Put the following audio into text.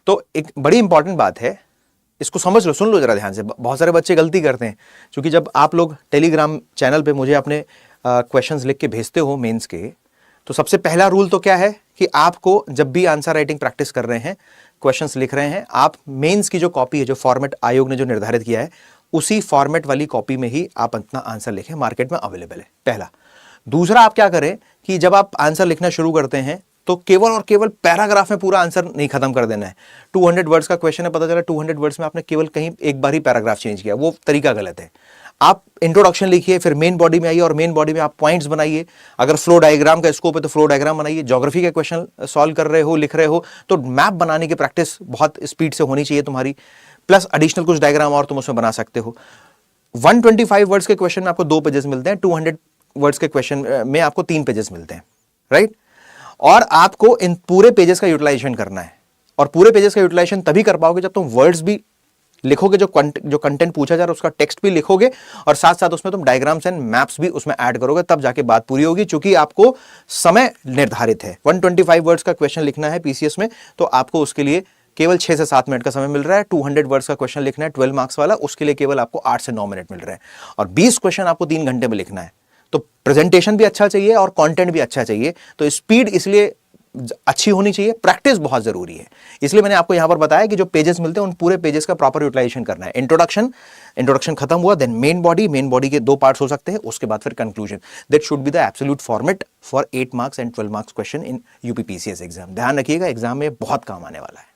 तो एक बड़ी इंपॉर्टेंट बात है, इसको समझ लो, सुन लो जरा ध्यान से। बहुत सारे बच्चे गलती करते हैं, क्योंकि जब आप लोग टेलीग्राम चैनल पे मुझे अपने क्वेश्चंस लिख के भेजते हो मेंस के, तो सबसे पहला रूल तो क्या है कि आपको जब भी आंसर राइटिंग प्रैक्टिस कर रहे हैं, क्वेश्चंस लिख रहे हैं, आप मेंस की जो कॉपी है, जो फॉर्मेट आयोग ने जो निर्धारित किया है, उसी फॉर्मेट वाली कॉपी में ही आप अपना आंसर लिखें, मार्केट में अवेलेबल है, पहला। दूसरा, आप क्या करें कि जब आप आंसर लिखना शुरू करते हैं तो केवल और केवल पैराग्राफ में पूरा आंसर नहीं खत्म कर देना है। 200 वर्ड्स का क्वेश्चन है, पता चला 200 वर्ड्स में आपने केवल कहीं एक बार ही पैराग्राफ चेंज किया, वो तरीका गलत है। आप इंट्रोडक्शन लिखिए, फिर मेन बॉडी में आइए और मेन बॉडी में आप पॉइंट्स बनाइए। अगर फ्लो डायग्राम का स्कोप है तो फ्लो डायग्राम बनाइए। ज्योग्राफी के क्वेश्चन सॉल्व कर रहे हो, लिख रहे हो, तो मैप बनाने की प्रैक्टिस बहुत स्पीड से होनी चाहिए तुम्हारी, प्लस एडिशनल कुछ डायग्राम और तुम उसमें बना सकते हो। 125 वर्ड्स के क्वेश्चन में आपको 2 पेजेस मिलते हैं, 200 वर्ड्स के क्वेश्चन में आपको 3 पेजेस मिलते हैं, राइट। और आपको इन पूरे पेजेस का यूटिलाइजेशन करना है, और पूरे पेजेस का यूटिलाइजेशन तभी कर पाओगे जब तुम वर्ड्स भी लिखोगे, जो कंटेंट पूछा जा रहा है उसका टेक्स्ट भी लिखोगे, और साथ साथ उसमें तुम डायग्राम्स एंड मैप्स भी उसमें ऐड करोगे, तब जाके बात पूरी होगी। क्योंकि आपको समय निर्धारित है, 125 वर्ड्स का क्वेश्चन लिखना है पीसीएस में, तो आपको उसके लिए केवल 6 से 7 मिनट का समय मिल रहा है। 200 वर्ड्स का क्वेश्चन लिखना है 12 मार्क्स वाला, उसके लिए केवल आपको 8 से 9 मिनट मिल रहे हैं, और 20 क्वेश्चन आपको 3 घंटे में लिखना है। तो प्रेजेंटेशन भी अच्छा चाहिए और कंटेंट भी अच्छा चाहिए, तो स्पीड इसलिए अच्छी होनी चाहिए, प्रैक्टिस बहुत जरूरी है। इसलिए मैंने आपको यहां पर बताया कि जो पेजेस मिलते हैं उन पूरे पेजेस का प्रॉपर यूटिलाइजेशन करना है। इंट्रोडक्शन खत्म हुआ, देन मेन बॉडी के 2 पार्ट्स हो सकते हैं, उसके बाद फिर conclusion. That should be the absolute format for 8 marks and 12 marks question in UP PCS exam. ध्यान रखिएगा, एग्जाम में बहुत काम आने वाला है।